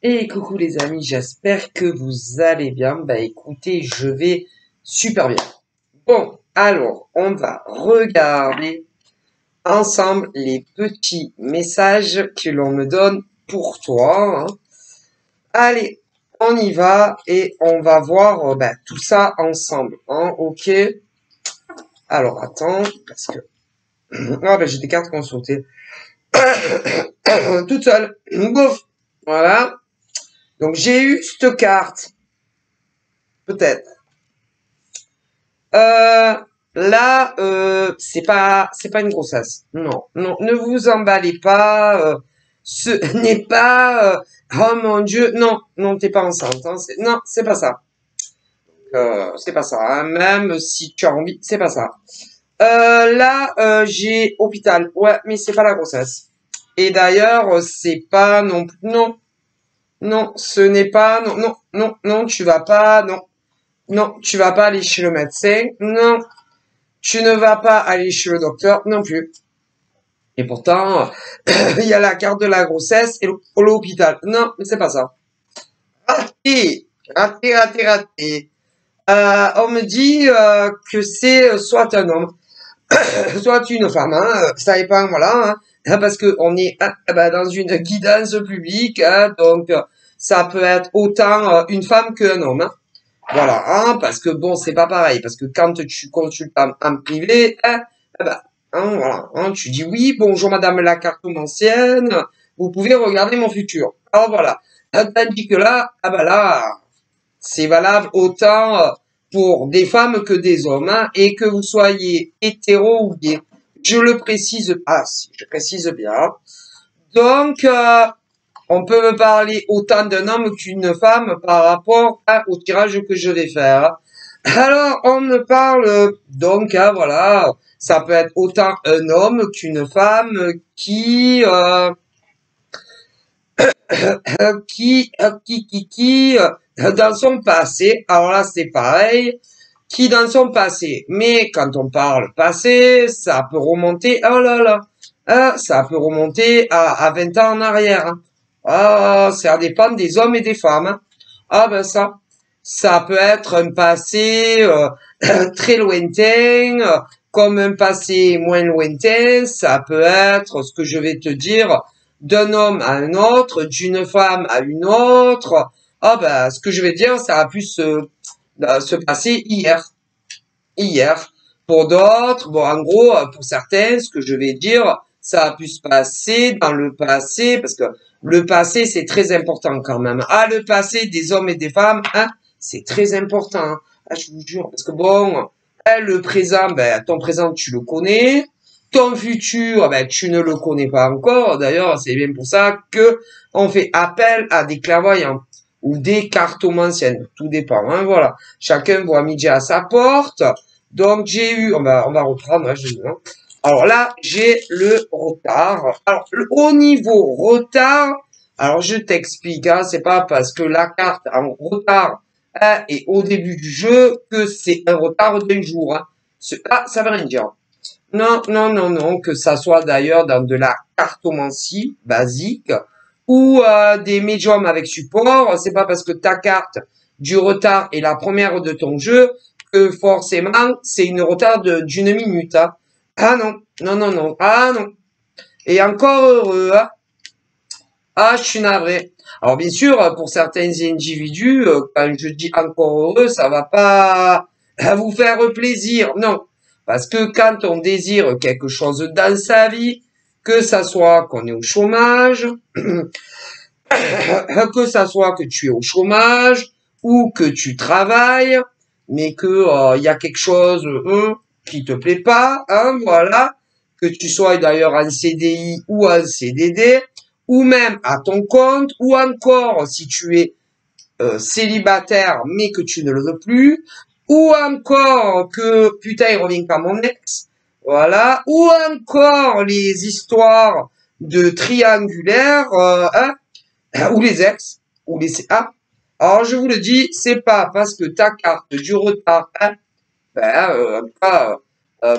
Et coucou les amis, j'espère que vous allez bien. Bah écoutez, je vais super bien. Bon, alors, on va regarder ensemble les petits messages que l'on me donne pour toi, hein. Allez, on y va et on va voir tout ça ensemble, hein, ok? Alors, attends, parce que... Ah j'ai des cartes consultées. Toute seule. Bouf. Voilà. Donc, j'ai eu cette carte. Peut-être. Euh, Là, c'est pas une grossesse. Non, non, ne vous emballez pas. Ce n'est pas. Oh mon Dieu, non, non, t'es pas enceinte. Hein, non, c'est pas ça. C'est pas ça. Hein, même si tu as envie, c'est pas ça. Là, j'ai hôpital. Ouais, mais c'est pas la grossesse. Et d'ailleurs, c'est pas non plus. Non, non, ce n'est pas. Non, non, non, non, tu vas pas. Non, non, tu vas pas aller chez le médecin. Non. Tu ne vas pas aller chez le docteur non plus. Et pourtant, il y a la carte de la grossesse et l'hôpital. Non, mais c'est pas ça. Raté, raté, raté, raté. On me dit que c'est soit un homme, soit une femme. Hein, ça dépend, voilà. Hein, parce que on est dans une guidance publique, hein, donc ça peut être autant une femme qu'un homme. Hein. Voilà, hein, parce que bon, c'est pas pareil, parce que quand tu consultes en privé, hein, voilà, hein, tu dis oui, bonjour madame la cartomancienne, vous pouvez regarder mon futur. Alors voilà, tandis que là, là, c'est valable autant pour des femmes que des hommes, hein, et que vous soyez hétéro ou gay. Je le précise, si, je précise bien. Donc, on peut me parler autant d'un homme qu'une femme par rapport au tirage que je vais faire. Alors, on me parle donc, voilà, ça peut être autant un homme qu'une femme dans son passé, alors là c'est pareil, qui dans son passé, mais quand on parle passé, ça peut remonter, oh là là, ça peut remonter à 20 ans en arrière. Hein. Ah, ça dépend des hommes et des femmes. Hein. Ah ben ça peut être un passé très lointain, comme un passé moins lointain, ça peut être ce que je vais te dire d'un homme à un autre, d'une femme à une autre. Ah ben, ce que je vais dire, ça a pu se passer hier. Hier. Pour d'autres, bon, en gros, pour certains, ce que je vais dire, ça a pu se passer dans le passé, parce que le passé, c'est très important quand même. Ah, le passé des hommes et des femmes, hein, c'est très important. Hein. Ah, je vous jure, parce que bon, le présent, ton présent, tu le connais. Ton futur, tu ne le connais pas encore. D'ailleurs, c'est bien pour ça que on fait appel à des clairvoyants ou des cartomanciennes. Tout dépend, hein, voilà. Chacun voit midi à sa porte. Donc, j'ai eu, on va reprendre, hein. Alors là, j'ai le retard. Alors, au niveau retard, alors je t'explique, hein, c'est pas parce que la carte en retard est au début du jeu que c'est un retard d'un jour. Hein. Ça veut rien dire. Non, non, non, non, que ça soit d'ailleurs dans de la cartomancie basique ou des médiums avec support, c'est pas parce que ta carte du retard est la première de ton jeu que forcément c'est une retard d'une minute. Hein. Ah non, non, non, non, ah non. Et encore heureux, hein. Ah, je suis navré. Alors bien sûr, pour certains individus, quand je dis encore heureux, ça va pas vous faire plaisir, non. Parce que quand on désire quelque chose dans sa vie, que ça soit qu'on est au chômage, que ça soit que tu es au chômage ou que tu travailles, mais que y a quelque chose qui te plaît pas, hein, voilà, que tu sois d'ailleurs en CDI ou en CDD, ou même à ton compte, ou encore si tu es célibataire mais que tu ne le veux plus, ou encore que putain il revient quand mon ex, voilà, ou encore les histoires de triangulaire, hein, ou les ex, ou les CA. Alors je vous le dis, c'est pas parce que ta carte du retard, hein, en tout cas,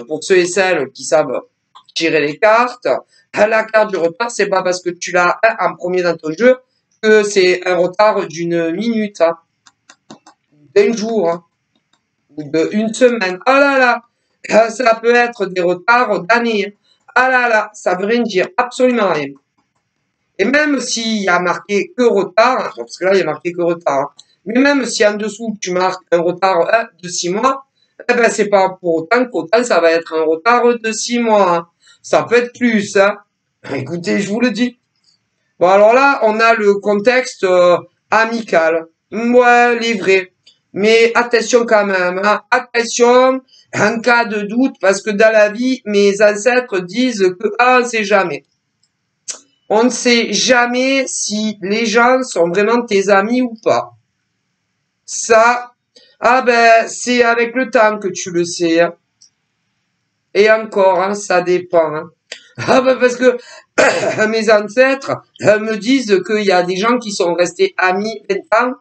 pour ceux et celles qui savent tirer les cartes. La carte du retard, c'est pas parce que tu l'as en premier dans ton jeu que c'est un retard d'une minute, hein, d'un jour, hein, ou d'une semaine. Oh là là, ça peut être des retards d'années. Ah là là, ça veut rien dire, absolument rien. Et même s'il y a marqué que retard, parce que là il y a marqué que retard, hein, mais même si en dessous tu marques un retard de 6 mois, eh ben c'est pas pour autant qu'autant ça va être un retard de 6 mois. Hein. Ça peut être plus, hein. Écoutez, je vous le dis. Bon alors là, on a le contexte amical. Ouais, livré. Mais attention quand même, hein. Attention, en cas de doute, parce que dans la vie, mes ancêtres disent que on sait jamais. On ne sait jamais si les gens sont vraiment tes amis ou pas. Ça, ah ben, c'est avec le temps que tu le sais. Hein. Et encore, hein, ça dépend. Hein. Ah ben parce que mes ancêtres me disent qu'il y a des gens qui sont restés amis 20 ans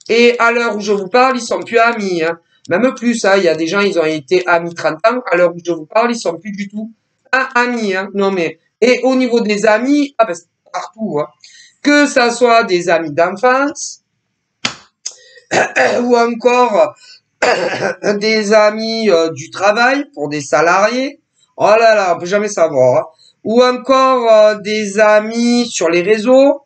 et à l'heure où je vous parle, ils sont plus amis. Hein. Même plus, hein, il y a des gens, ils ont été amis 30 ans, à l'heure où je vous parle, ils sont plus du tout amis. Hein. Non mais, et au niveau des amis, ah ben, c'est partout. Hein. Que ça soit des amis d'enfance ou encore des amis du travail pour des salariés. Oh là là, on peut jamais savoir. Hein. Ou encore des amis sur les réseaux,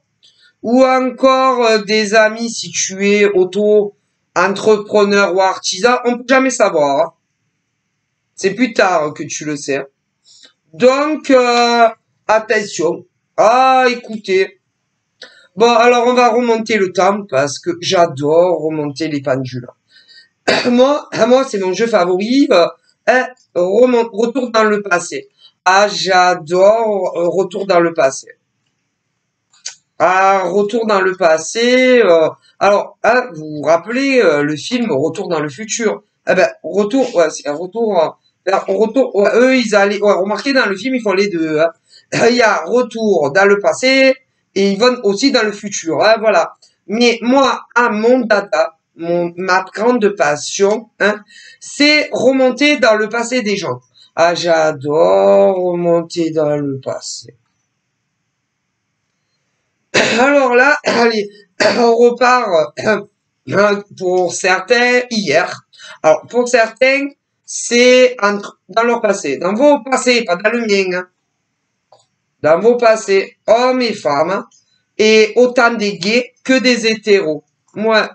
ou encore des amis si tu es auto-entrepreneur ou artisan, on peut jamais savoir. Hein. C'est plus tard que tu le sais. Hein. Donc, attention. Ah, écoutez. Bon, alors on va remonter le temps parce que j'adore remonter les pendules. Moi, c'est mon jeu favori. Retour dans le passé. Ah, j'adore Retour dans le passé. Ah, Retour dans le passé. Alors, hein, vous vous rappelez le film Retour dans le futur? Eh ben, Retour, ouais, c'est un retour. Retour, ouais, eux, ils allaient. Ouais, remarquez dans le film, ils font les deux. Hein. Il y a Retour dans le passé et ils vont aussi dans le futur. Hein, voilà. Mais moi, à mon dada, ma grande passion, hein, c'est remonter dans le passé des gens. Ah, j'adore remonter dans le passé. Alors là, allez, on repart pour certains hier. Alors, pour certains, c'est dans leur passé. Dans vos passés, pas dans le mien. Hein. Dans vos passés, hommes et femmes, hein, et autant des gays que des hétéros. Moi,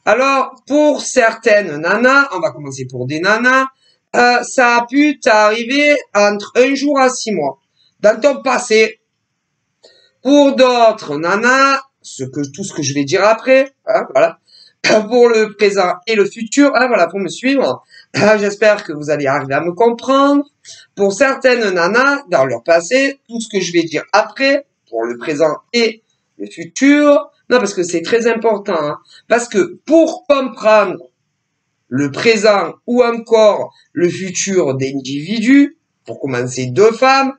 alors, pour certaines nanas, on va commencer pour des nanas, ça a pu t'arriver entre 1 jour à 6 mois. Dans ton passé, pour d'autres nanas, tout ce que je vais dire après, hein, voilà. Pour le présent et le futur, hein, voilà, pour me suivre. J'espère que vous allez arriver à me comprendre. Pour certaines nanas, dans leur passé, tout ce que je vais dire après, pour le présent et le futur, non, parce que c'est très important, hein, parce que pour comprendre le présent ou encore le futur d'individus, pour commencer 2 femmes,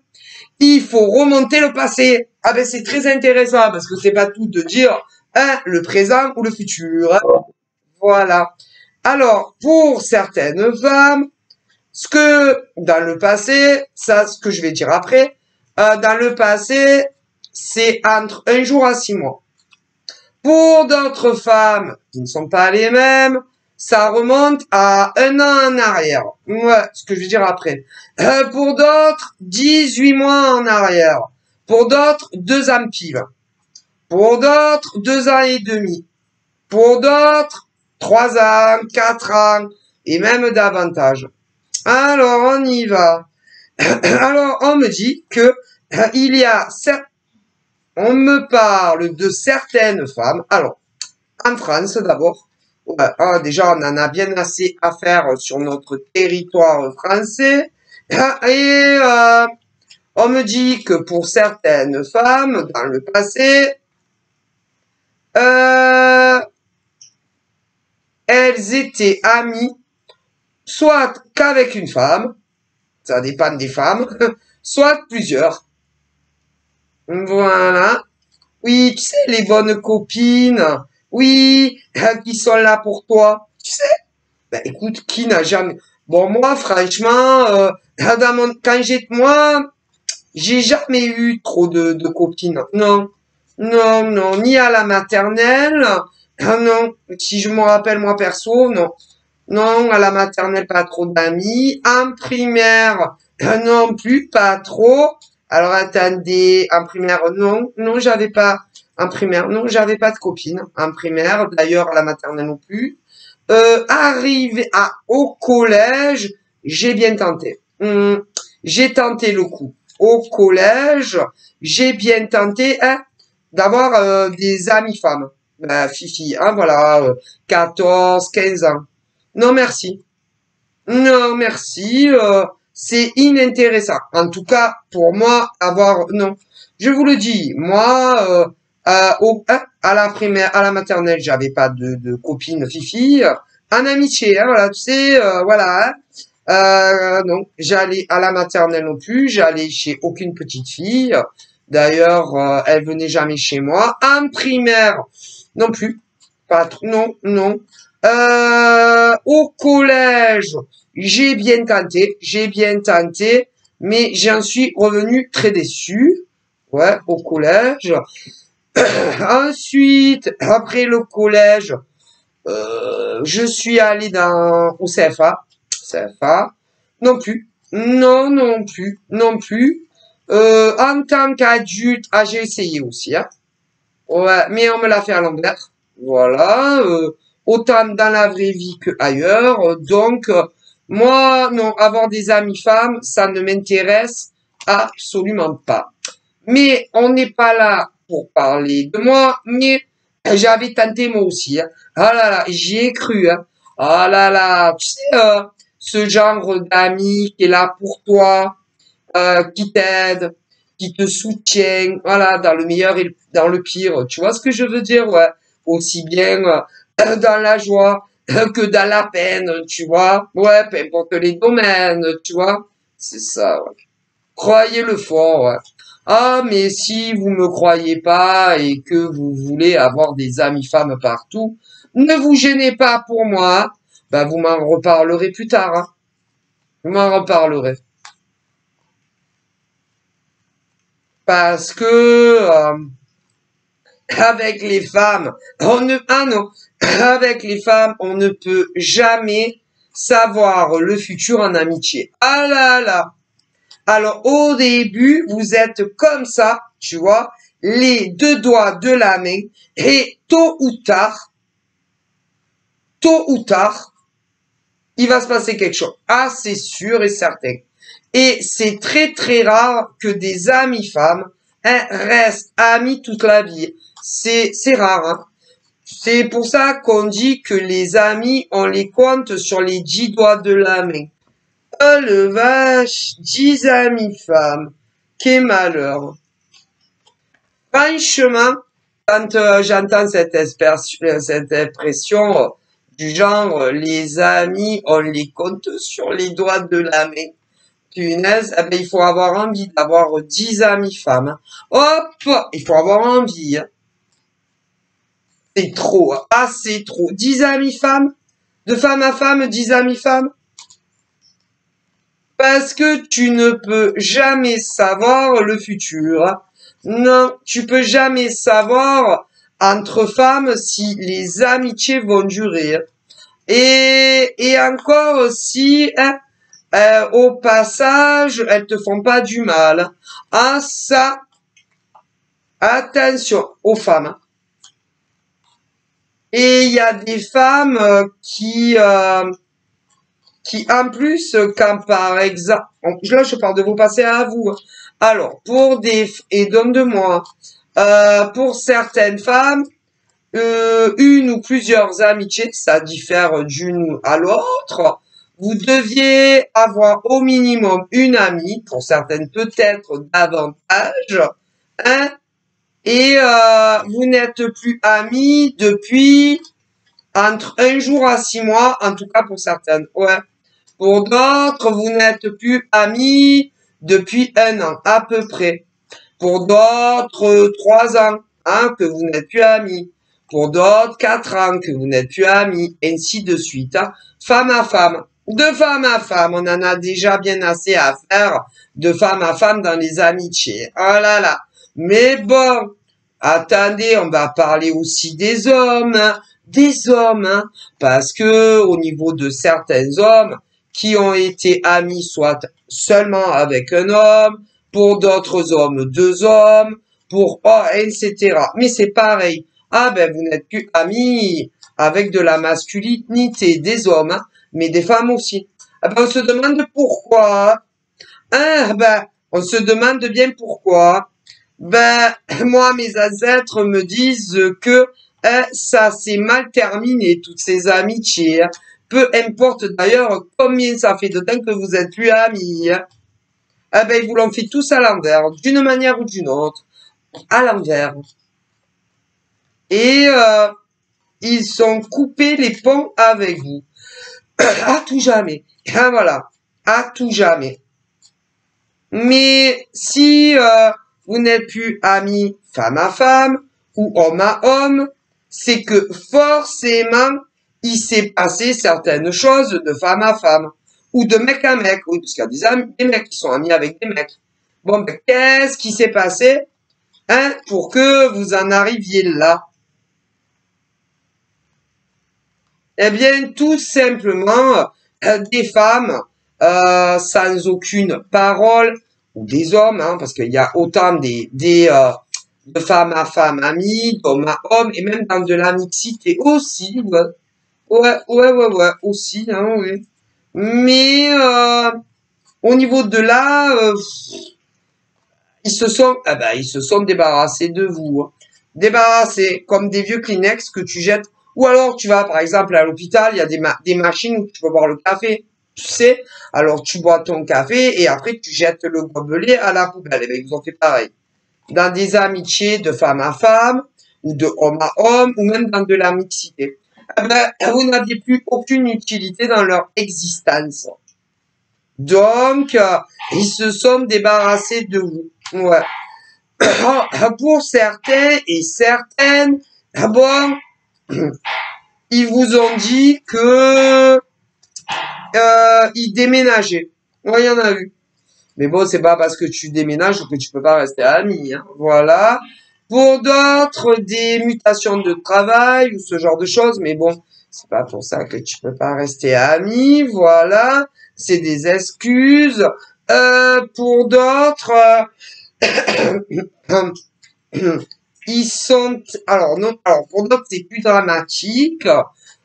il faut remonter le passé. Ah ben c'est très intéressant parce que c'est pas tout de dire hein, le présent ou le futur. Hein. Voilà. Alors pour certaines femmes, ce que dans le passé, ça ce que je vais dire après, dans le passé, c'est entre 1 jour à 6 mois. Pour d'autres femmes qui ne sont pas les mêmes, ça remonte à 1 an en arrière. Ouais, ce que je vais dire après. Pour d'autres, 18 mois en arrière. Pour d'autres, 2 ans pile. Pour d'autres, 2 ans et demi. Pour d'autres, 3 ans, 4 ans, et même davantage. Alors, on y va. Alors, on me dit que il y a on me parle de certaines femmes. Alors, en France d'abord. Ouais, déjà, on en a bien assez à faire sur notre territoire français. Et on me dit que pour certaines femmes, dans le passé, elles étaient amies, soit qu'avec une femme, ça dépend des femmes, soit plusieurs. Voilà. Oui, tu sais, les bonnes copines. Oui, qui sont là pour toi. Tu sais. Ben, écoute, qui n'a jamais... Bon, moi, franchement, moi, j'ai jamais eu trop de copines. Non, non, non, ni à la maternelle, non, si je me rappelle moi perso, non. Non, à la maternelle, pas trop d'amis. En primaire, non plus, pas trop. Alors attendez, en primaire, non, non, j'avais pas. En primaire, non, j'avais pas de copine. En primaire, d'ailleurs, à la maternelle non plus. Au collège, j'ai bien tenté. J'ai tenté le coup. Au collège, j'ai bien tenté d'avoir des amis femmes. Fifi, hein, voilà, 14, 15 ans. Non, merci. Non, merci. C'est inintéressant. En tout cas, pour moi, non. Je vous le dis, moi, à la primaire, à la maternelle, j'avais pas de copine fifi. En amitié, hein, voilà, tu sais, voilà. Hein. Non, j'allais à la maternelle non plus. J'allais chez aucune petite fille. D'ailleurs, elle venait jamais chez moi. En primaire, non plus. Pas trop, non, non. Au collège, j'ai bien tenté, mais j'en suis revenu très déçu. Ouais, au collège. Ensuite, après le collège, je suis allé au CFA. CFA. Non plus. Non, non plus. Non plus. En tant qu'adulte, j'ai essayé aussi, hein. Ouais, mais on me l'a fait à l'envers. Voilà. Autant dans la vraie vie que ailleurs. Donc, moi, non, avoir des amis femmes, ça ne m'intéresse absolument pas. Mais on n'est pas là pour parler de moi, mais j'avais tenté moi aussi. Hein. Ah là là, j'y ai cru. Hein. Ah là là, tu sais, ce genre d'amis qui est là pour toi, qui t'aide, qui te soutient, voilà, dans le meilleur et dans le pire. Tu vois ce que je veux dire, ouais. Aussi bien dans la joie que dans la peine, tu vois. Ouais, peu importe les domaines, tu vois. C'est ça, ouais. Croyez-le fort, ouais. Ah, mais si vous me croyez pas et que vous voulez avoir des amis femmes partout, ne vous gênez pas pour moi. Hein. Ben, vous m'en reparlerez plus tard. Hein. Vous m'en reparlerez. Parce que avec les femmes, non, avec les femmes, on ne peut jamais savoir le futur en amitié. Ah là là. Alors au début, vous êtes comme ça, tu vois, les deux doigts de la main, et tôt ou tard, il va se passer quelque chose. Ah, c'est sûr et certain. Et c'est très très rare que des amis femmes restent amis toute la vie. C'est rare. Hein. C'est pour ça qu'on dit que les amis, on les compte sur les 10 doigts de la main. Oh le vache, 10 amis femmes. Quel malheur. Franchement, quand j'entends cette expression du genre les amis, on les compte sur les doigts de la main. Punaise, eh ben, il faut avoir envie d'avoir 10 amis femmes. Hop, il faut avoir envie. Hein. C'est trop. Hein. Ah, c'est trop. 10 amis femmes? De femme à femme, 10 amis femmes? Parce que tu ne peux jamais savoir le futur. Hein. Non, tu peux jamais savoir entre femmes si les amitiés vont durer. Et encore si, hein, au passage, elles te font pas du mal. Ah ça, attention aux femmes. Et il y a des femmes qui en plus, quand par exemple, là je parle de vous passer à vous. Alors, et donne-de-moi, pour certaines femmes, une ou plusieurs amitiés, ça diffère d'une à l'autre. Vous deviez avoir au minimum une amie, pour certaines peut-être davantage, hein, et vous n'êtes plus amis depuis entre 1 jour à 6 mois, en tout cas pour certaines. Ouais. Pour d'autres, vous n'êtes plus amis depuis 1 an, à peu près. Pour d'autres, 3 ans, hein, que vous n'êtes plus amis. Pour d'autres, 4 ans que vous n'êtes plus amis, ainsi de suite. Hein. Femme à femme. De femme à femme, on en a déjà bien assez à faire de femme à femme dans les amitiés. Oh là là. Mais bon, attendez, on va parler aussi des hommes, hein. Des hommes, hein. Parce que au niveau de certains hommes qui ont été amis soit seulement avec un homme, pour d'autres hommes, deux hommes, pour oh, etc. Mais c'est pareil. Ah ben vous n'êtes plus amis avec de la masculinité des hommes, hein, mais des femmes aussi. Ah ben, on se demande pourquoi. Hein, ben, on se demande bien pourquoi. Ben, moi, mes ancêtres me disent que hein, ça s'est mal terminé, toutes ces amitiés, hein. Peu importe d'ailleurs combien ça fait de temps que vous êtes plus amis, hein. Ah ben, ils vous l'ont fait tous à l'envers, d'une manière ou d'une autre, à l'envers. Et ils sont coupés les ponts avec vous. À tout jamais. Ah, voilà. À tout jamais. Mais si vous n'êtes plus amis femme à femme ou homme à homme, c'est que forcément, il s'est passé certaines choses de femme à femme ou de mec à mec. Oui, parce qu'il y a des mecs qui sont amis avec des mecs. Bon, ben, qu'est-ce qui s'est passé hein, pour que vous en arriviez là? Eh bien, tout simplement, des femmes sans aucune parole, ou des hommes, hein, parce qu'il y a autant de femmes à femmes amies, d'hommes à hommes, et même dans de la mixité aussi, ouais, ouais, aussi, hein, oui. Mais au niveau de là, ils se sont débarrassés de vous, hein. Débarrassés comme des vieux Kleenex que tu jettes. Ou alors tu vas par exemple à l'hôpital, il y a des machines où tu peux boire le café, tu sais. Alors tu bois ton café et après tu jettes le gobelet à la poubelle. Et bien, ils ont fait pareil. Dans des amitiés de femme à femme ou de homme à homme ou même dans de la mixité. Eh ben, vous n'aviez plus aucune utilité dans leur existence. Donc, ils se sont débarrassés de vous. Ouais. Pour certains et certaines, bon, ils vous ont dit que ils déménageaient. Ouais, il y en a eu. Mais bon, c'est pas parce que tu déménages que tu peux pas rester ami, hein. Voilà. Pour d'autres, des mutations de travail ou ce genre de choses. Mais bon, c'est pas pour ça que tu peux pas rester ami. Voilà. C'est des excuses. Pour d'autres, ils sont, alors non, alors pour d'autres c'est plus dramatique,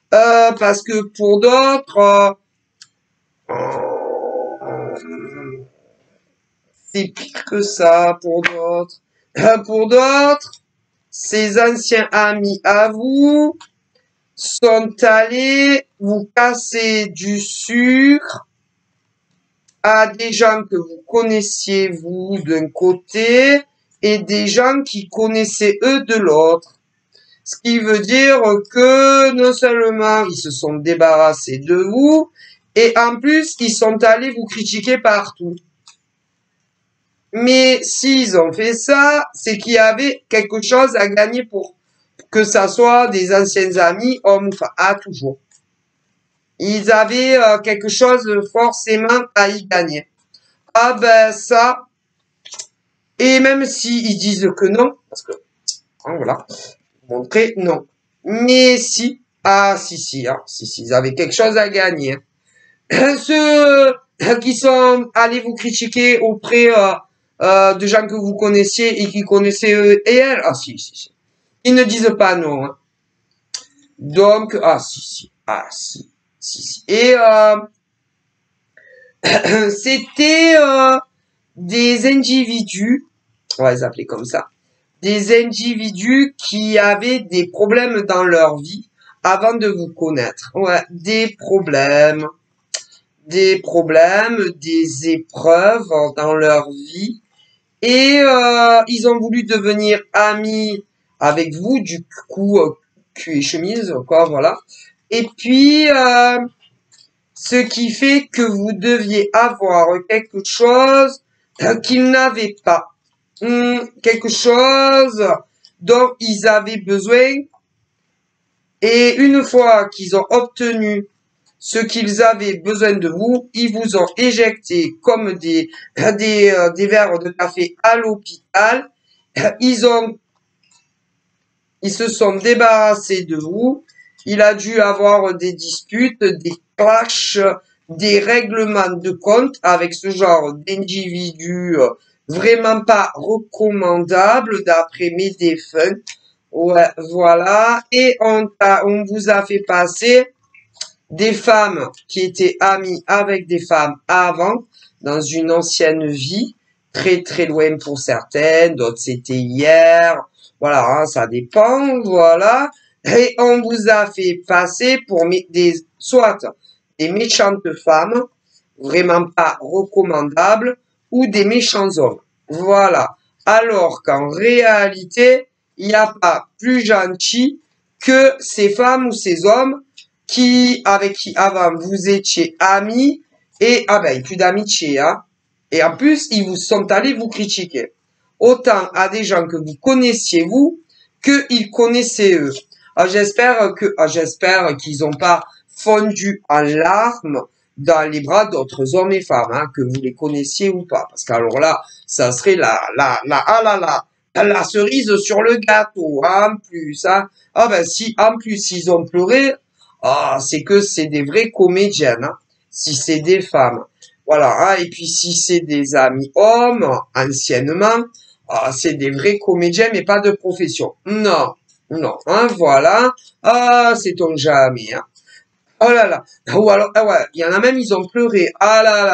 parce que pour d'autres, c'est pire que ça pour d'autres. Pour d'autres, ces anciens amis à vous sont allés vous casser du sucre à des gens que vous connaissiez vous d'un côté et des gens qui connaissaient eux de l'autre. Ce qui veut dire que non seulement ils se sont débarrassés de vous, et en plus ils sont allés vous critiquer partout. Mais s'ils ont fait ça, c'est qu'il y avait quelque chose à gagner pour que ça soit des anciens amis, hommes ou femmes, ah, toujours. Ils avaient quelque chose forcément à y gagner. Ah ben ça, et même s'ils disent que non, parce que, hein, voilà, montrer non. Mais si, ah si, hein, si, ils avaient quelque chose à gagner. Ceux qui sont allés vous critiquer auprès de gens que vous connaissiez et qui connaissaient eux et elles, ah si. Ils ne disent pas non, hein. Donc, ah si. Et c'était des individus, on va les appeler comme ça, des individus qui avaient des problèmes dans leur vie avant de vous connaître. Ouais, des problèmes, des épreuves dans leur vie. Et ils ont voulu devenir amis avec vous, du coup, cul et chemise, quoi, voilà. Et puis, ce qui fait que vous deviez avoir quelque chose qu'ils n'avaient pas. Quelque chose dont ils avaient besoin. Et une fois qu'ils ont obtenu ce qu'ils avaient besoin de vous. Ils vous ont éjecté comme des verres de café à l'hôpital. Ils se sont débarrassés de vous. Il a dû avoir des disputes, des clashs, des règlements de compte avec ce genre d'individus vraiment pas recommandables d'après mes défunts. Ouais, voilà. Et on vous a fait passer des femmes qui étaient amies avec des femmes avant, dans une ancienne vie, très très loin pour certaines, d'autres c'était hier, voilà, hein, ça dépend, voilà. Et on vous a fait passer pour soit des méchantes femmes, vraiment pas recommandables, ou des méchants hommes. Voilà. Alors qu'en réalité, il n'y a pas plus gentil que ces femmes ou ces hommes avec qui avant vous étiez amis et plus d'amitié, hein. Et en plus, ils vous sont allés vous critiquer. Autant à des gens que vous connaissiez vous, qu'ils connaissaient eux. J'espère qu'ils n'ont pas fondu en larmes dans les bras d'autres hommes et femmes, hein, que vous les connaissiez ou pas. Parce qu'alors là, ça serait la cerise sur le gâteau, hein, en plus, hein. Si, en plus, ils ont pleuré, c'est que c'est des vraies comédiennes, hein, si c'est des femmes. Voilà, hein, et puis si c'est des amis hommes, anciennement, c'est des vrais comédiens, mais pas de profession. Non, non, hein, voilà. C'est-on jamais, hein. Oh là là. Ou alors, ouais, il y en a même, ils ont pleuré. Ah là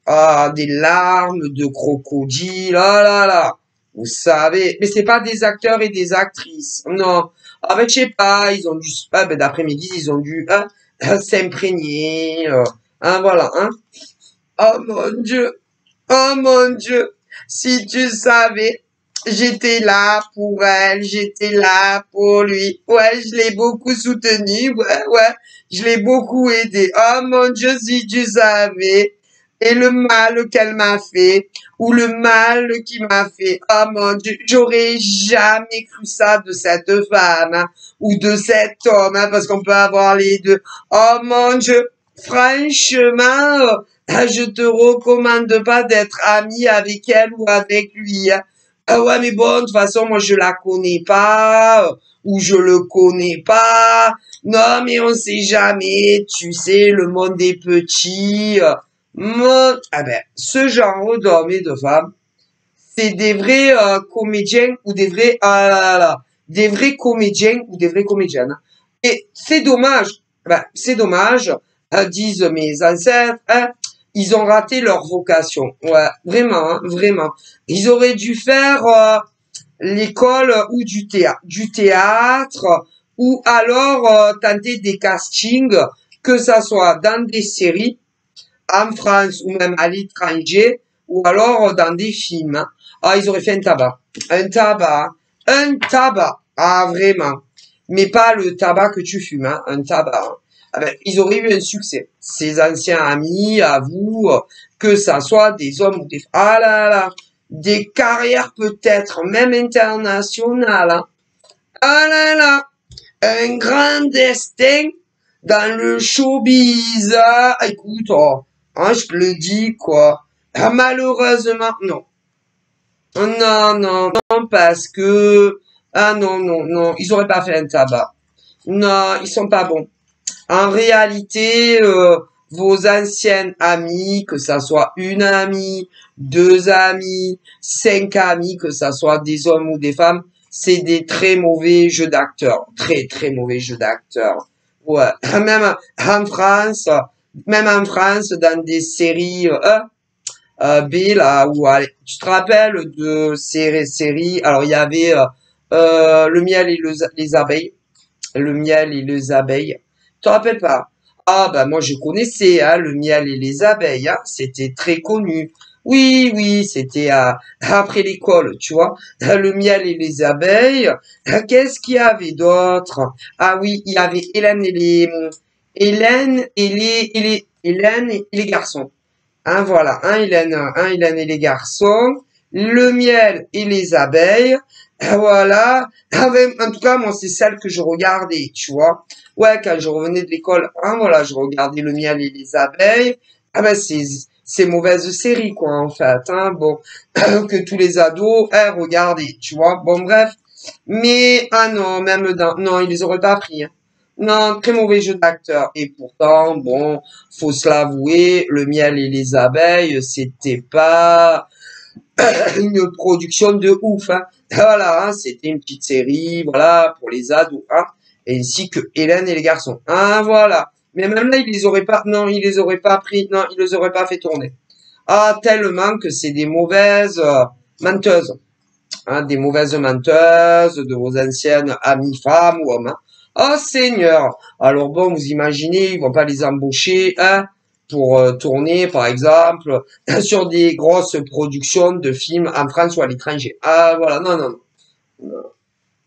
là. Des larmes de crocodile. Ah là là. Vous savez. Mais c'est pas des acteurs et des actrices. Non. Je sais pas, ils ont dû, d'après-midi, ils ont dû, s'imprégner, voilà, hein. Oh mon Dieu. Oh mon Dieu. Si tu savais. J'étais là pour elle, j'étais là pour lui. Ouais, je l'ai beaucoup soutenu, ouais, je l'ai beaucoup aidé. Oh mon Dieu, si tu savais. Et le mal qu'elle m'a fait, ou le mal qu'il m'a fait. Oh mon Dieu, j'aurais jamais cru ça de cette femme, hein, ou de cet homme, hein, parce qu'on peut avoir les deux. Oh mon Dieu, franchement, je te recommande pas d'être ami avec elle ou avec lui, hein. Ouais, mais bon, de toute façon, moi, je la connais pas, ou je le connais pas. Non, mais on sait jamais, tu sais, le monde est petit. Ce genre d'hommes et de femmes, c'est des vrais comédiens ou des vrais, des vrais comédiens ou des vraies comédiennes. Et c'est dommage, c'est dommage, disent mes ancêtres, hein, ils ont raté leur vocation. Ouais, vraiment, hein, vraiment. Ils auraient dû faire l'école ou du théâtre, ou alors tenter des castings, que ça soit dans des séries, en France ou même à l'étranger, ou alors dans des films, hein. Ils auraient fait un tabac. Un tabac. Un tabac. Vraiment. Mais pas le tabac que tu fumes, hein. Un tabac. Ils auraient eu un succès. Ces anciens amis, à vous, que ça soit des hommes ou des femmes. Ah là là. Des carrières peut-être, même internationales, hein. Ah là là. Un grand destin dans le showbiz. Écoute, je te le dis, quoi. Malheureusement, non. Non, non, non, parce que, non, non, non, ils auraient pas fait un tabac. Non, ils sont pas bons. En réalité, vos anciennes amies, que ça soit une amie, deux amis, cinq amis, que ça soit des hommes ou des femmes, c'est des très mauvais jeux d'acteurs. Très, très mauvais jeux d'acteurs. Ouais. Même en France, dans des séries, B, là, où, tu te rappelles de ces séries, alors il y avait, le miel et les abeilles. Le miel et les abeilles. Tu te rappelles pas? Moi je connaissais, hein, le miel et les abeilles, hein, c'était très connu. Oui, oui, c'était après l'école, tu vois. Le miel et les abeilles. Qu'est-ce qu'il y avait d'autre? Ah oui, il y avait Hélène et les garçons. Hein, voilà, Hélène et les garçons. Le miel et les abeilles. Voilà. Ah ben, en tout cas, moi, c'est celle que je regardais, tu vois. Ouais, quand je revenais de l'école, hein, voilà, je regardais le miel et les abeilles. Ah ben, c'est mauvaise série, quoi, en fait, hein. Bon, que tous les ados, regardaient, tu vois. Bon, bref. Mais, ah non, même dans, non, ils les auraient pas pris, hein. Non, très mauvais jeu d'acteur. Et pourtant, bon, faut se l'avouer, le miel et les abeilles, c'était pas une production de ouf, hein. Voilà, hein, c'était une petite série, voilà, pour les ados, hein, ainsi que Hélène et les garçons. Ah, voilà. Mais même là, ils les auraient pas, non, ils les auraient pas pris, non, ils les auraient pas fait tourner. Ah, tellement que c'est des mauvaises menteuses, hein, des mauvaises menteuses de vos anciennes amies femmes ou hommes, hein. Oh Seigneur! Alors bon, vous imaginez, ils vont pas les embaucher, hein, pour tourner, par exemple, sur des grosses productions de films en France ou à l'étranger. Ah voilà, non, non, non.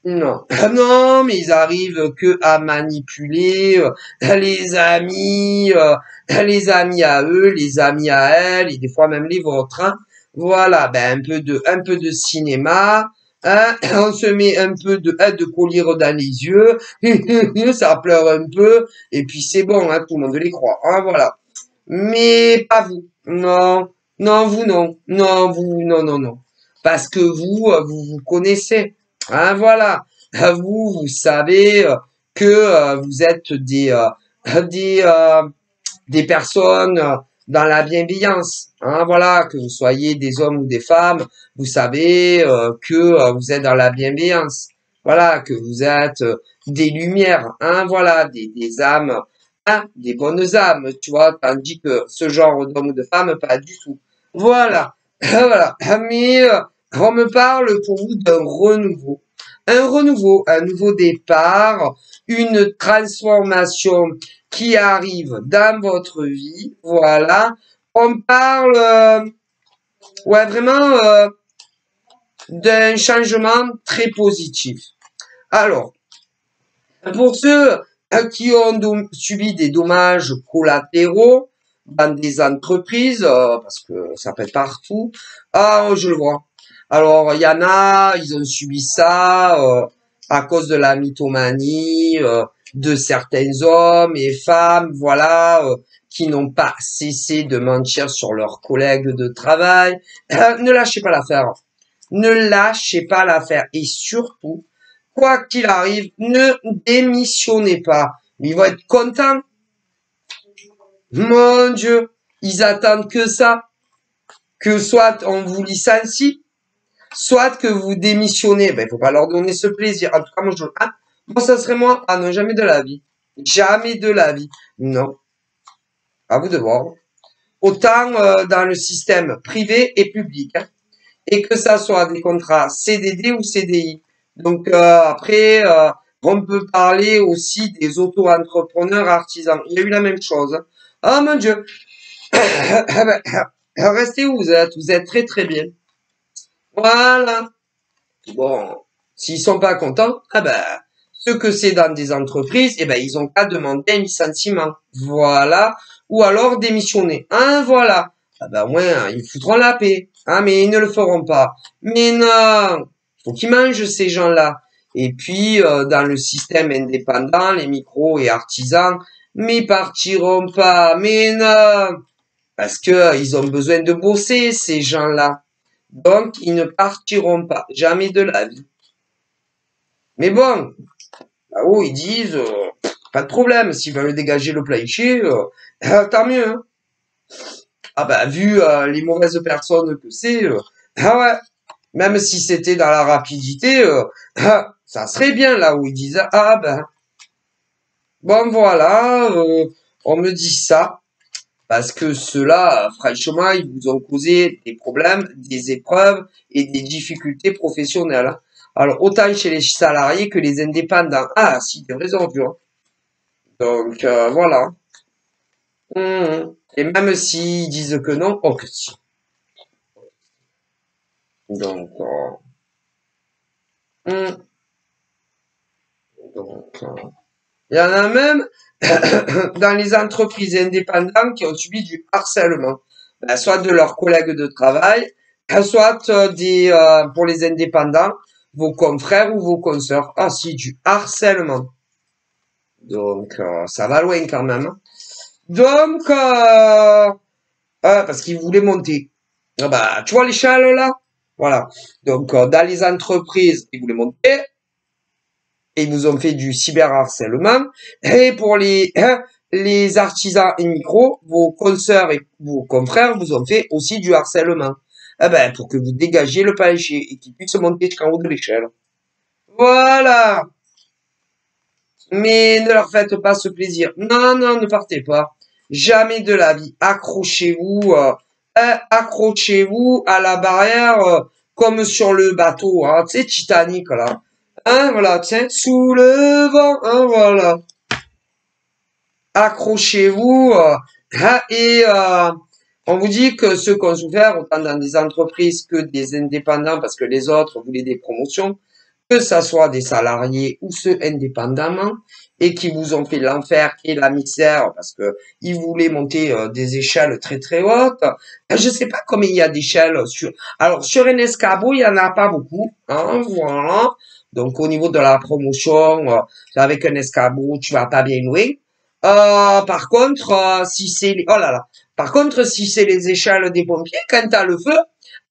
Non, non, mais ils arrivent que à manipuler les amis à eux, les amis à elle, et des fois même les vôtres, hein. Voilà, ben un peu de cinéma, hein, on se met un peu de collier dans les yeux, ça pleure un peu, et puis c'est bon, hein, tout le monde les croit, hein, voilà. Mais pas vous, non, non, vous non, non, vous, non, non, non, parce que vous, vous connaissez. Hein, voilà. Vous savez que vous êtes des, euh, des personnes dans la bienveillance. Hein, voilà, que vous soyez des hommes ou des femmes, vous savez que vous êtes dans la bienveillance. Voilà, que vous êtes des lumières. Hein, voilà, des âmes, hein, des bonnes âmes, tu vois, tandis que ce genre d'homme ou de femme, pas du tout. Voilà, voilà. Mais on me parle pour vous d'un renouveau. Un nouveau départ, une transformation qui arrive dans votre vie. Voilà. On parle, ouais, vraiment d'un changement très positif. Alors, pour ceux qui ont subi des dommages collatéraux dans des entreprises, parce que ça peut être partout, ah, je le vois. Alors, il y en a, ils ont subi ça à cause de la mythomanie de certains hommes et femmes, voilà, qui n'ont pas cessé de mentir sur leurs collègues de travail. Ne lâchez pas l'affaire. Ne lâchez pas l'affaire. Et surtout, quoi qu'il arrive, ne démissionnez pas. Ils vont être contents. Mon Dieu, ils attendent que ça. Que soit on vous licencie, soit que vous démissionnez. Ben, il faut pas leur donner ce plaisir. En tout cas, moi, ça serait moi. Ah non, jamais de la vie. Jamais de la vie. Non. À vous de voir. Autant dans le système privé et public, hein. Et que ça soit des contrats CDD ou CDI. Donc après, on peut parler aussi des auto-entrepreneurs artisans. Il y a eu la même chose, hein. Oh mon Dieu. Restez où vous êtes. Vous êtes très très bien. Voilà. Bon, s'ils sont pas contents, ah ben, ceux que c'est dans des entreprises, eh ben, ils ont qu'à demander un licenciement. Voilà. Ou alors démissionner. Hein, voilà. Ah ben, ouais, ils foutront la paix. Ah, mais ils ne le feront pas. Mais non. Faut qu'ils mangent, ces gens-là. Et puis, dans le système indépendant, les micros et artisans, mais ils partiront pas. Mais non. Parce que ils ont besoin de bosser, ces gens-là. Donc, ils ne partiront pas. Jamais de la vie. Mais bon, là-haut, ils disent, pas de problème, s'ils veulent dégager le plancher, tant mieux, hein. Ah bah, vu les mauvaises personnes que c'est, ah ouais, même si c'était dans la rapidité, ça serait bien là où ils disent, ah ben, bon voilà, on me dit ça, parce que ceux-là, franchement, ils vous ont causé des problèmes, des épreuves et des difficultés professionnelles, hein. Alors, autant chez les salariés que les indépendants. Ah, si, des vraies ordures, hein. Donc, voilà. Et même s'ils disent que non, oh que si. Donc, hum, donc, il y en a même dans les entreprises indépendantes qui ont subi du harcèlement, soit de leurs collègues de travail, soit pour les indépendants, vos confrères ou vos consoeurs. Ah si, du harcèlement. Donc, ça va loin quand même. Donc, parce qu'ils voulaient monter. Ah bah, tu vois l'échelle là? Voilà. Donc, dans les entreprises, ils voulaient monter. Et ils vous ont fait du cyberharcèlement. Et pour les artisans et micros, vos consoeurs et vos confrères vous ont fait aussi du harcèlement. Eh ben, pour que vous dégagiez le plancher et qu'ils puissent monter jusqu'en haut de l'échelle. Voilà. Mais ne leur faites pas ce plaisir. Non, non, ne partez pas. Jamais de la vie. Accrochez-vous à la barrière comme sur le bateau, hein, tu sais, Titanic là. Hein, voilà, tiens, sous le vent, hein, voilà. Accrochez-vous hein, et on vous dit que ceux qui ont souffert, autant dans des entreprises que des indépendants, parce que les autres voulaient des promotions, que ça soit des salariés ou ceux indépendamment, et qui vous ont fait l'enfer et la misère parce que ils voulaient monter des échelles très très hautes. Je sais pas combien il y a d'échelles sur. Alors sur un escabeau, il y en a pas beaucoup, hein, voilà. Donc au niveau de la promotion, avec un escabeau, tu vas pas bien loin. Par contre, si c'est les... oh là là. Par contre, si c'est les échelles des pompiers, quand t'as le feu,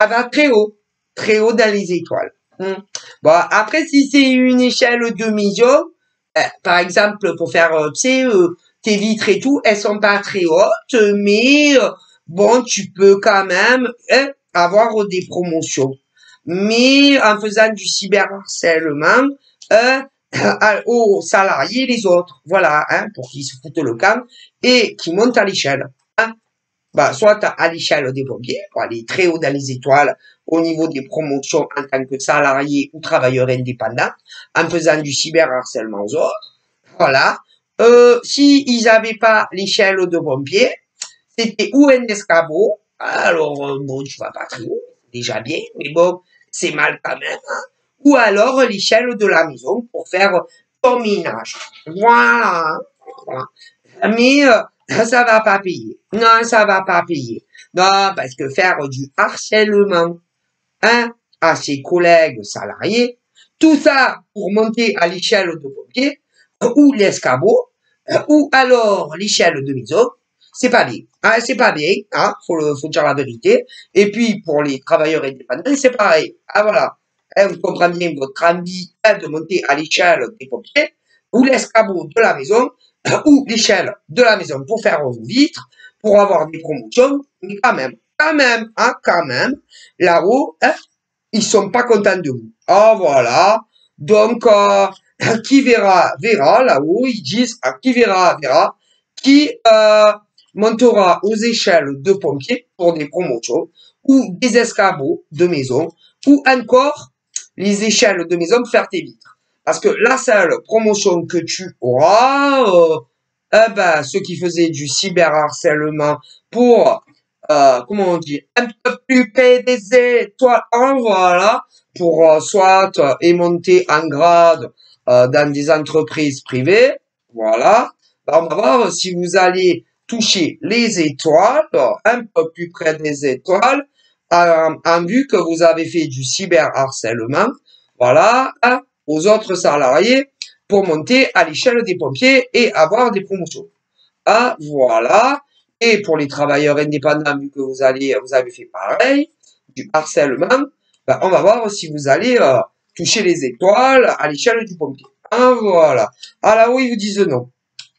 elle va très haut dans les étoiles. Hmm. Bon, après, si c'est une échelle de maison, par exemple, pour faire, tu sais, tes vitres et tout, elles sont pas très hautes, mais bon, tu peux quand même hein, avoir des promotions. Mais en faisant du cyberharcèlement, euh, aux salariés les autres, voilà, hein, pour qu'ils se foutent le camp et qu'ils montent à l'échelle. Hein. Bah, soit à l'échelle des pompiers, pour aller très haut dans les étoiles au niveau des promotions en tant que salarié ou travailleur indépendant, en faisant du cyberharcèlement aux autres. Voilà. Si ils avaient pas l'échelle de pompiers, c'était ou un escabeau. Alors, bon, tu vas pas trop, déjà bien, mais bon, c'est mal quand même. Hein. Ou alors l'échelle de la maison pour faire ton ménage. Voilà. Voilà. Mais ça va pas payer. Non, ça va pas payer. Non, parce que faire du harcèlement hein, à ses collègues salariés, tout ça pour monter à l'échelle de pompier, ou l'escabeau, ou alors l'échelle de maison, c'est pas bien. Hein, c'est pas bien, hein, faut dire la vérité. Et puis, pour les travailleurs indépendants, c'est pareil. Ah, voilà. Hein, vous comprenez bien votre envie hein, de monter à l'échelle des pompiers, ou l'escabeau de la maison, ou l'échelle de la maison pour faire vos vitres, pour avoir des promotions, mais quand même, hein, quand même, là-haut, hein, ils sont pas contents de vous. Ah, voilà. Donc, qui verra, verra, là-haut, ils disent, qui verra, verra, qui montera aux échelles de pompiers pour des promotions, ou des escabeaux de maison, ou encore les échelles de maison pour faire tes vitres. Parce que la seule promotion que tu auras, eh ben, ceux qui faisaient du cyberharcèlement pour, comment on dit, un peu plus payer des étoiles, en voilà, pour soit monter en grade dans des entreprises privées, voilà. Ben, on va voir si vous allez toucher les étoiles, un peu plus près des étoiles, en vue que vous avez fait du cyberharcèlement, voilà, hein, aux autres salariés pour monter à l'échelle des pompiers et avoir des promotions. Ah, voilà. Et pour les travailleurs indépendants, vu que vous avez fait pareil, du harcèlement, ben, on va voir si vous allez toucher les étoiles à l'échelle du pompier. Ah, voilà. Ah là, oui, ils vous disent non.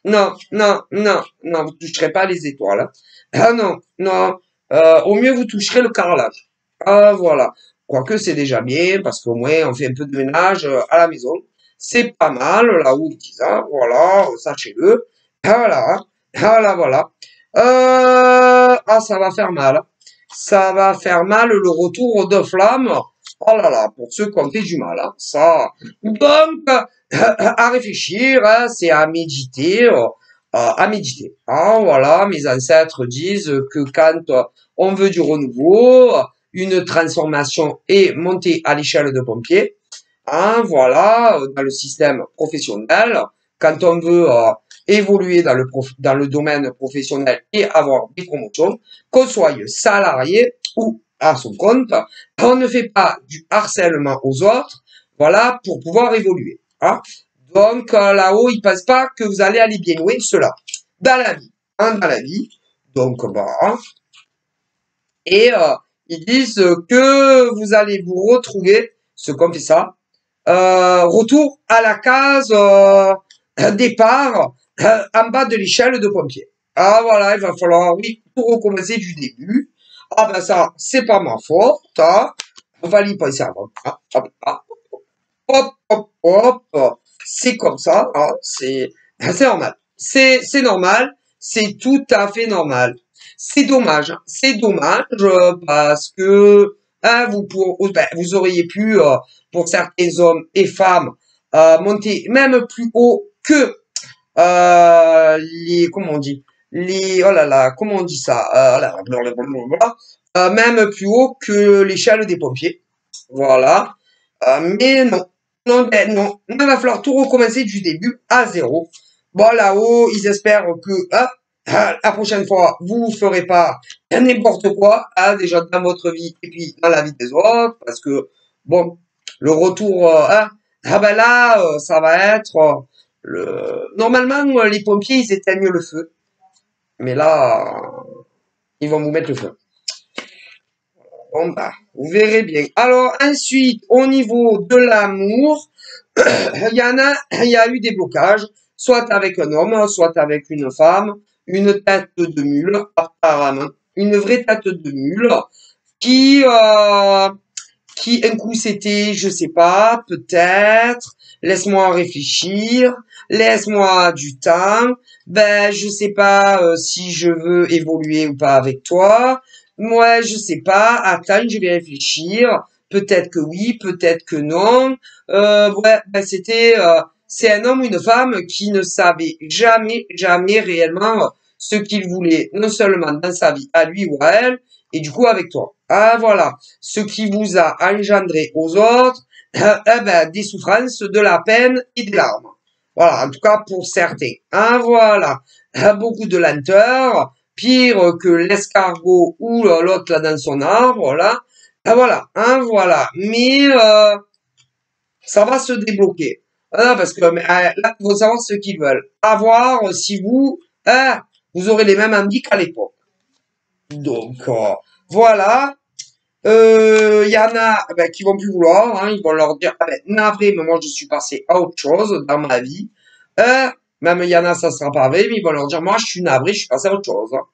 Non, non, non, non, vous toucherez pas les étoiles. Hein. Ah non, non. Au mieux, vous toucherez le carrelage. Ah, voilà. Quoique, c'est déjà bien, parce qu'au moins, on fait un peu de ménage à la maison. C'est pas mal, là où ils disent, ah, voilà, sachez-le. Ah, voilà. Ah, là, voilà. Ah, ça va faire mal. Ça va faire mal le retour de flamme. Oh là là, pour ceux qui ont fait du mal. Hein. Ça. Donc, à réfléchir, hein, c'est à méditer. À méditer. Hein, voilà, mes ancêtres disent que quand on veut du renouveau, une transformation est montée à l'échelle de pompier. Hein, voilà, dans le système professionnel, quand on veut évoluer dans le domaine professionnel et avoir des promotions, qu'on soit salarié ou à son compte, on ne fait pas du harcèlement aux autres, Voilà, pour pouvoir évoluer. Hein. Donc là-haut, ils pensent pas que vous allez aller bien loin, cela. Dans la vie. Hein, dans la vie. Donc, bah, hein. Et ils disent que vous allez vous retrouver, ce qu'on fait ça, retour à la case départ en bas de l'échelle de pompier. Ah voilà, il va falloir, oui, tout recommencer du début. Ah ben ça, c'est pas ma faute. Hein. On va y penser avant. Ah, hop, ah, hop, hop, hop. C'est comme ça. Hein. C'est normal. C'est normal. C'est tout à fait normal. C'est dommage. Hein. C'est dommage parce que hein, vous auriez pu, pour certains hommes et femmes, monter même plus haut que les, comment on dit, les, oh là là, comment on dit ça, même plus haut que l'échelle des pompiers. Voilà. Mais non, non, ben non, il va falloir tout recommencer du début à zéro. Bon, là-haut, ils espèrent que la prochaine fois, vous ne ferez pas n'importe quoi, hein, déjà dans votre vie et puis dans la vie des autres, parce que, bon, le retour, ah ben là, ça va être normalement, les pompiers, ils éteignent le feu. Mais là, ils vont vous mettre le feu. Bon, bah, vous verrez bien. Alors, ensuite, au niveau de l'amour, il y a eu des blocages, soit avec un homme, soit avec une femme, une tête de mule, apparemment, une vraie tête de mule, qui, euh, qui un coup c'était, je sais pas, peut-être, laisse-moi réfléchir, laisse-moi du temps, ben je sais pas si je veux évoluer ou pas avec toi, moi je sais pas, attends, je vais réfléchir, peut-être que oui, peut-être que non, ouais, ben c'est un homme ou une femme qui ne savait jamais réellement ce qu'il voulait, non seulement dans sa vie à lui ou à elle, et du coup avec toi. Ah voilà, ce qui vous a engendré aux autres, ben, des souffrances, de la peine et des larmes. Voilà, en tout cas pour certains. Ah voilà, beaucoup de lenteur, pire que l'escargot ou l'autre là dans son arbre, là. Ah voilà, hein, voilà. Mais ça va se débloquer. Ah, parce que là, il faut savoir ce qu'ils veulent. À voir si vous, vous aurez les mêmes envies qu'à l'époque. Donc voilà. Y en a ben, qui vont plus vouloir, hein, ils vont leur dire, ah ben, navré, mais moi je suis passé à autre chose dans ma vie. Même il y en a, ça sera pas vrai, mais ils vont leur dire, moi je suis navré, je suis passé à autre chose. Hein.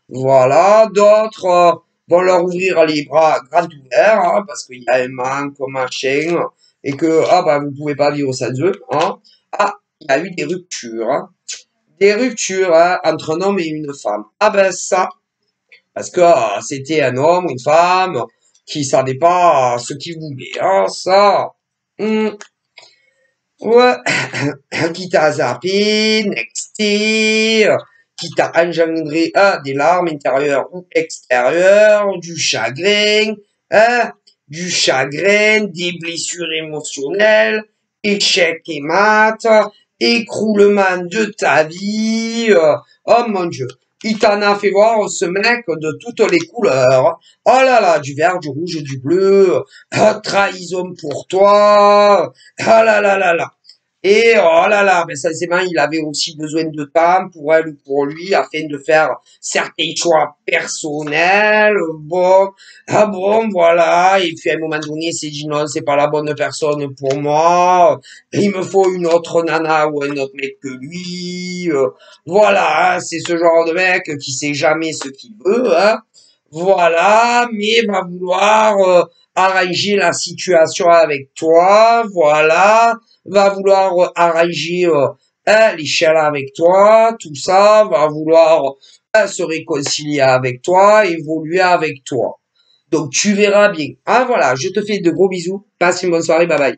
Voilà, d'autres vont leur ouvrir les bras grands ouverts, hein, parce qu'il y a un manque, machin, et que ah ben vous pouvez pas vivre sans eux. Hein. Ah, il y a eu des ruptures, hein. Des ruptures hein, entre un homme et une femme. Ah ben ça, parce que c'était un homme ou une femme qui savait pas ce qu'il voulait. Ah, ça. Ouais. Qui t'a zappé, nexté, qui t'a engendré des larmes intérieures ou extérieures, du chagrin, des blessures émotionnelles, échec et mat, écroulement de ta vie. Oh mon Dieu. Il t'en a fait voir ce mec de toutes les couleurs. Oh là là, du vert, du rouge, du bleu. Trahison pour toi. Ah là là là là. Et oh là là, ben sincèrement, il avait aussi besoin de temps pour elle ou pour lui afin de faire certains choix personnels. Bon, ah bon, voilà. Et puis à un moment donné, il s'est dit non, c'est pas la bonne personne pour moi. Il me faut une autre nana ou un autre mec que lui. Voilà, hein, c'est ce genre de mec qui sait jamais ce qu'il veut. Hein. Voilà, mais va vouloir arranger la situation avec toi. Voilà va vouloir arranger l'échelle avec toi, tout ça, va vouloir se réconcilier avec toi, évoluer avec toi. Donc tu verras bien. Ah voilà, je te fais de gros bisous, passe une bonne soirée, bye bye.